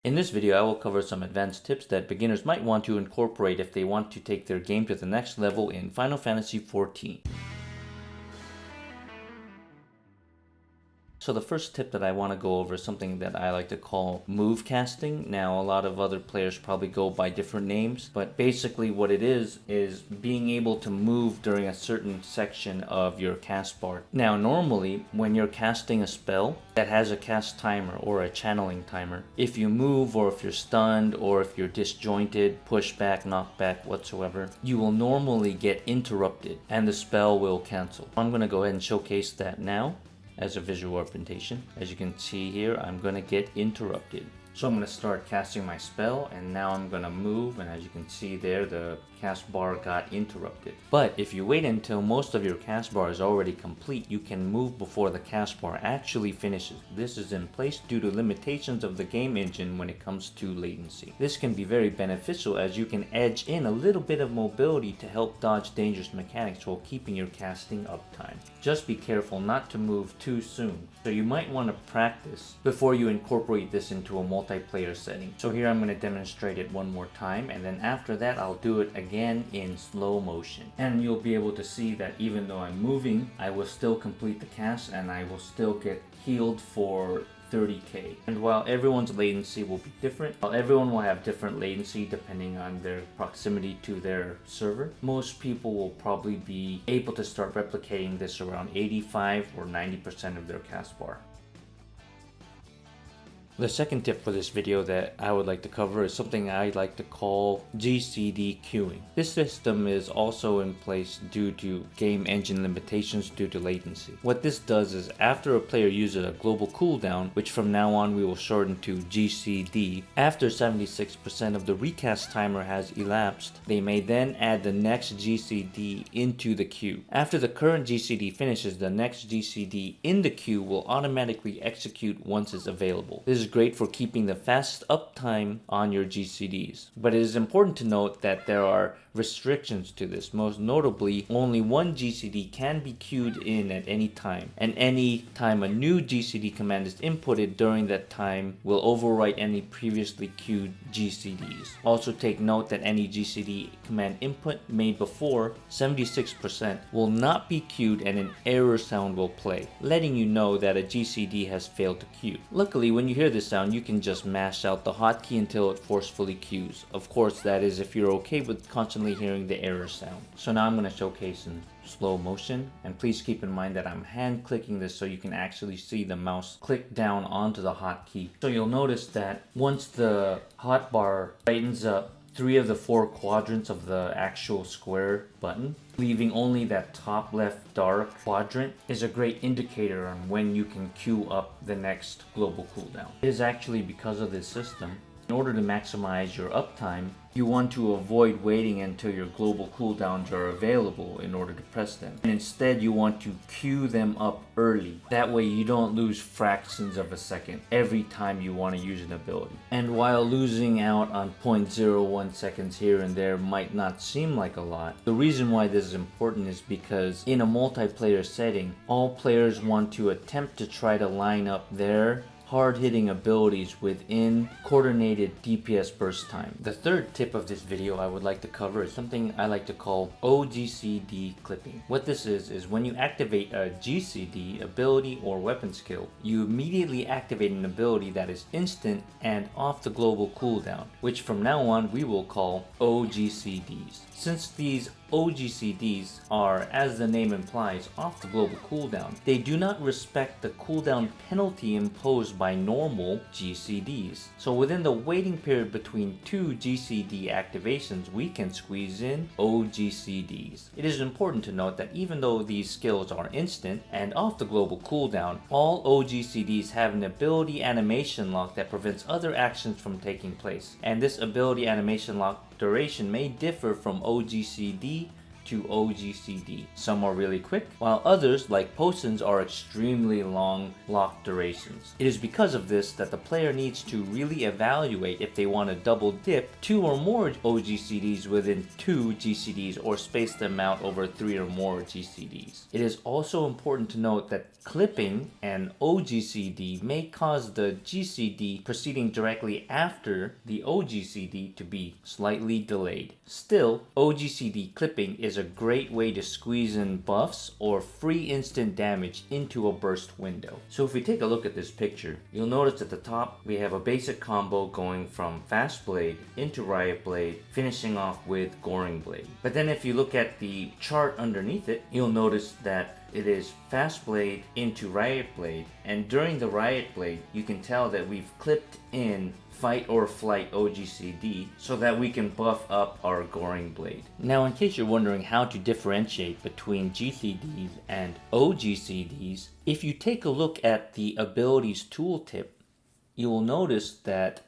In this video, I will cover some advanced tips that beginners might want to incorporate if they want to take their game to the next level in Final Fantasy XIV. So the first tip that I want to go over is something that I like to call move casting. Now, a lot of other players probably go by different names, but basically what it is being able to move during a certain section of your cast bar. Now, normally when you're casting a spell that has a cast timer or a channeling timer, if you move or if you're stunned or if you're disjointed, push back, knock back, whatsoever, you will normally get interrupted and the spell will cancel. I'm going to go ahead and showcase that now as a visual representation. As you can see here, I'm going to get interrupted. So I'm going to start casting my spell, and now I'm going to move, and as you can see there, the cast bar got interrupted. But if you wait until most of your cast bar is already complete, you can move before the cast bar actually finishes. This is in place due to limitations of the game engine when it comes to latency. This can be very beneficial as you can edge in a little bit of mobility to help dodge dangerous mechanics while keeping your casting uptime. Just be careful not to move too soon. So you might want to practice before you incorporate this into a multiplayer setting. So here I'm going to demonstrate it one more time, and then after that I'll do it again in slow motion. And you'll be able to see that even though I'm moving, I will still complete the cast and I will still get healed for 30k. And while everyone's latency will be different, while everyone will have different latency depending on their proximity to their server, most people will probably be able to start replicating this around 85 or 90% of their cast bar. The second tip for this video that I would like to cover is something I like to call GCD Queing. This system is also in place due to game engine limitations due to latency. What this does is after a player uses a global cooldown, which from now on we will shorten to GCD, after 76% of the recast timer has elapsed, they may then add the next GCD into the queue. After the current GCD finishes, the next GCD in the queue will automatically execute once it's available. This is great for keeping the fast uptime on your GCDs. But it is important to note that there are restrictions to this. Most notably, only one GCD can be queued in at any time, and any time a new GCD command is inputted during that time will overwrite any previously queued GCDs. Also take note that any GCD command input made before 76% will not be queued and an error sound will play, letting you know that a GCD has failed to queue. Luckily, when you hear this sound, you can just mash out the hotkey until it forcefully queues. Of course, that is if you're okay with constantly hearing the error sound. So now I'm going to showcase in slow motion, and please keep in mind that I'm hand clicking this so you can actually see the mouse click down onto the hotkey. So you'll notice that once the hotbar brightens up 3 of the 4 quadrants of the actual square button, leaving only that top left dark quadrant, is a great indicator on when you can queue up the next global cooldown. It is actually because of this system. In order to maximize your uptime, you want to avoid waiting until your global cooldowns are available in order to press them. And instead, you want to queue them up early. That way you don't lose fractions of a second every time you want to use an ability. And while losing out on 0.01 seconds here and there might not seem like a lot, the reason why this is important is because in a multiplayer setting, all players want to attempt to try to line up their hard-hitting abilities within coordinated DPS burst time. The third tip of this video I would like to cover is something I like to call oGCD clipping. What this is when you activate a GCD ability or weapon skill, you immediately activate an ability that is instant and off the global cooldown, which from now on we will call oGCDs. Since these oGCDs are, as the name implies, off the global cooldown, they do not respect the cooldown penalty imposed by normal GCDs. So within the waiting period between 2 GCD activations, we can squeeze in oGCDs. It is important to note that even though these skills are instant and off the global cooldown, all oGCDs have an ability animation lock that prevents other actions from taking place. And this ability animation lock duration may differ from oGCD to oGCD. Some are really quick, while others, like potions, are extremely long lock durations. It is because of this that the player needs to really evaluate if they want to double dip 2 or more oGCDs within 2 GCDs or space them out over 3 or more GCDs. It is also important to note that clipping and oGCD may cause the GCD proceeding directly after the oGCD to be slightly delayed. Still, oGCD clipping is a great way to squeeze in buffs or free instant damage into a burst window. So if we take a look at this picture, you'll notice at the top we have a basic combo going from Fast Blade into Riot Blade, finishing off with Goring Blade. But then if you look at the chart underneath it, you'll notice that it is Fast Blade into Riot Blade, and during the Riot Blade you can tell that we've clipped in Fight or Flight oGCD so that we can buff up our Goring Blade. Now, in case you're wondering how to differentiate between GCDs and oGCDs, if you take a look at the abilities tooltip, you will notice that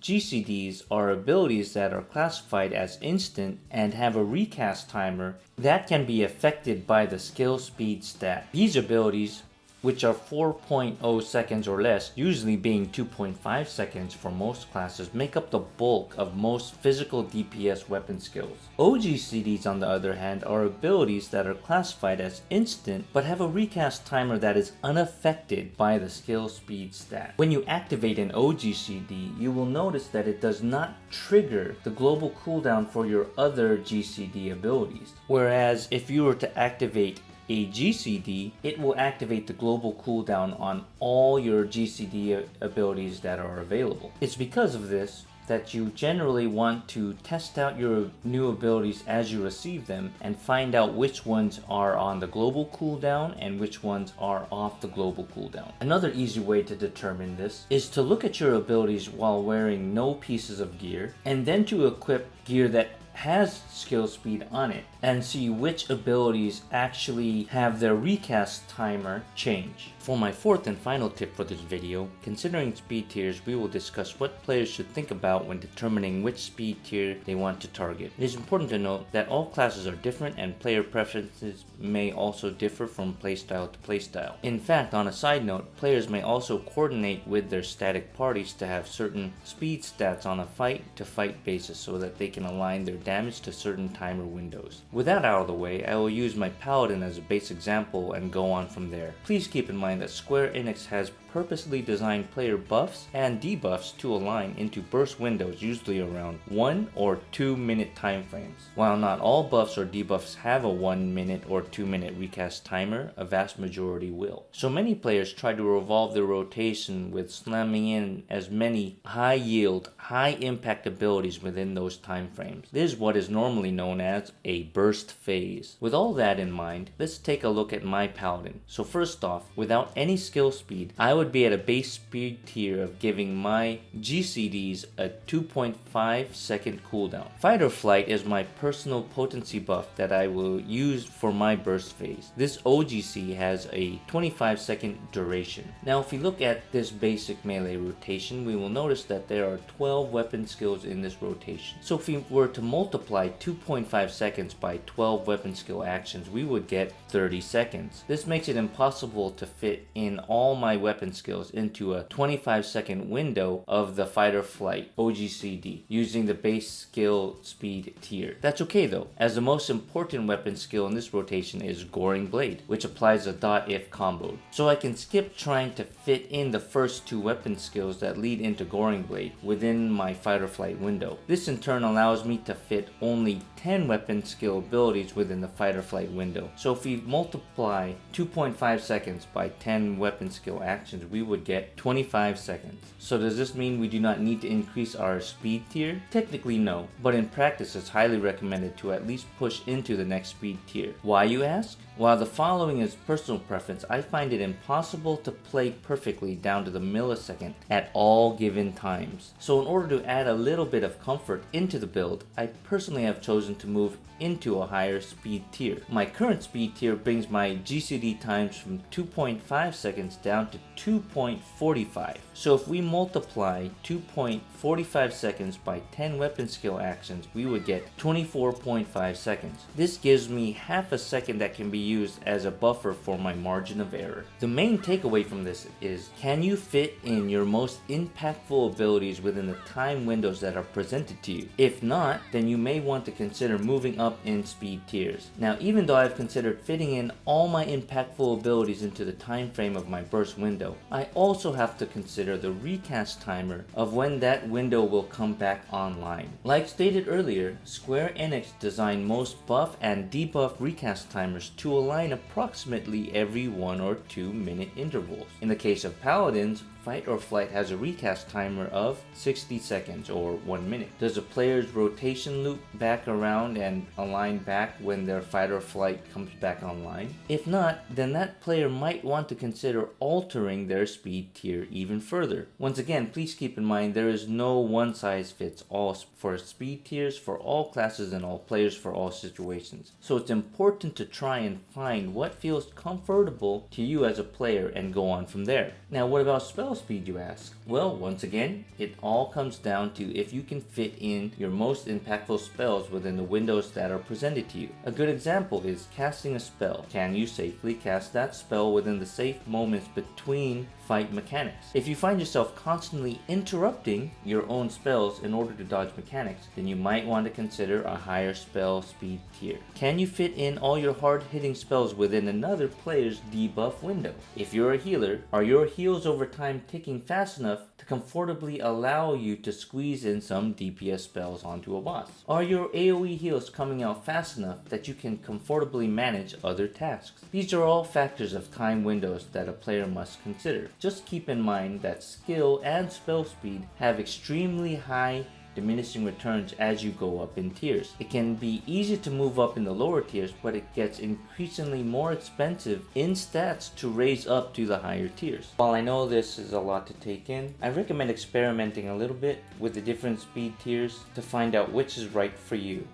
GCDs are abilities that are classified as instant and have a recast timer that can be affected by the skill speed stat. These abilities, which are 4.0 seconds or less, usually being 2.5 seconds for most classes, make up the bulk of most physical DPS weapon skills. oGCDs, on the other hand, are abilities that are classified as instant but have a recast timer that is unaffected by the skill speed stat. When you activate an oGCD, you will notice that it does not trigger the global cooldown for your other GCD abilities. Whereas if you were to activate a GCD, it will activate the global cooldown on all your GCD abilities that are available. It's because of this that you generally want to test out your new abilities as you receive them and find out which ones are on the global cooldown and which ones are off the global cooldown. Another easy way to determine this is to look at your abilities while wearing no pieces of gear, and then to equip gear that has skill speed on it and see which abilities actually have their recast timer change. For my fourth and final tip for this video, considering speed tiers, we will discuss what players should think about when determining which speed tier they want to target. It is important to note that all classes are different and player preferences may also differ from playstyle to playstyle. In fact, on a side note, players may also coordinate with their static parties to have certain speed stats on a fight-to-fight basis so that they can align their damage to certain timer windows. With that out of the way, I will use my Paladin as a base example and go on from there. Please keep in mind that Square Enix has purposely designed player buffs and debuffs to align into burst windows, usually around 1 or 2 minute time frames. While not all buffs or debuffs have a 1 minute or 2 minute recast timer, a vast majority will. So many players try to revolve their rotation with slamming in as many high yield, high impact abilities within those time frames. This is what is normally known as a burst phase. With all that in mind, let's take a look at my Paladin. So first off, without any skill speed, I would be at a base speed tier of giving my GCDs a 2.5 second cooldown. Fight or Flight is my personal potency buff that I will use for my burst phase. This oGC has a 25 second duration. Now if we look at this basic melee rotation, we will notice that there are 12 weapon skills in this rotation. So if we were to multiply 2.5 seconds by 12 weapon skill actions, we would get 30 seconds. This makes it impossible to fit in all my weapon skills into a 25 second window of the Fight or Flight oGCD using the base skill speed tier. That's okay though, as the most important weapon skill in this rotation is Goring Blade, which applies a .if combo. So I can skip trying to fit in the first 2 weapon skills that lead into Goring Blade within my Fight or Flight window. This in turn allows me to fit only 10 weapon skill abilities within the Fight or Flight window. So if we multiply 2.5 seconds by 10 weapon skill actions, we would get 25 seconds. So does this mean we do not need to increase our speed tier? Technically no, but in practice it's highly recommended to at least push into the next speed tier. Why, you ask? While the following is personal preference, I find it impossible to play perfectly down to the millisecond at all given times. So in order to add a little bit of comfort into the build, I personally have chosen to move into a higher speed tier. My current speed tier brings my GCD times from 2.5 seconds down to 2.45. So if we multiply 2.45 seconds by 10 weapon skill actions, we would get 24.5 seconds. This gives me half a second that can be used as a buffer for my margin of error. The main takeaway from this is, can you fit in your most impactful abilities within the time windows that are presented to you? If not, then you may want to consider moving up in speed tiers. Now, even though I've considered fitting in all my impactful abilities into the time frame of my burst window, I also have to consider the recast timer of when that window will come back online. Like stated earlier, Square Enix designed most buff and debuff recast timers to align approximately every 1 or 2 minute intervals. In the case of Paladins, Fight or Flight has a recast timer of 60 seconds or 1 minute. Does the player's rotation loop back around and align back when their Fight or Flight comes back online? If not, then that player might want to consider altering their speed tier even further. Once again, please keep in mind there is no one size fits all for speed tiers for all classes and all players for all situations. So it's important to try and find what feels comfortable to you as a player and go on from there. Now, what about spell speed, you ask? Well, once again, it all comes down to if you can fit in your most impactful spells within the windows that are presented to you. A good example is casting a spell. Can you safely cast that spell within the safe moments between fight mechanics? If you find yourself constantly interrupting your own spells in order to dodge mechanics, then you might want to consider a higher spell speed tier. Can you fit in all your hard-hitting spells within another player's debuff window? If you're a healer, are your heals over time ticking fast enough to comfortably allow you to squeeze in some DPS spells onto a boss? Are your AoE heals coming out fast enough that you can comfortably manage other tasks? These are all factors of time windows that a player must consider. Just keep in mind that skill and spell speed have extremely high diminishing returns as you go up in tiers. It can be easy to move up in the lower tiers, but it gets increasingly more expensive in stats to raise up to the higher tiers. While I know this is a lot to take in, I recommend experimenting a little bit with the different speed tiers to find out which is right for you.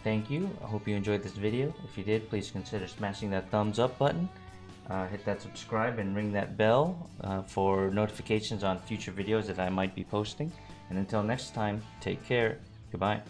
Thank you. I hope you enjoyed this video. If you did, please consider smashing that thumbs up button. Hit that subscribe and ring that bell for notifications on future videos that I might be posting. And until next time, take care. Goodbye.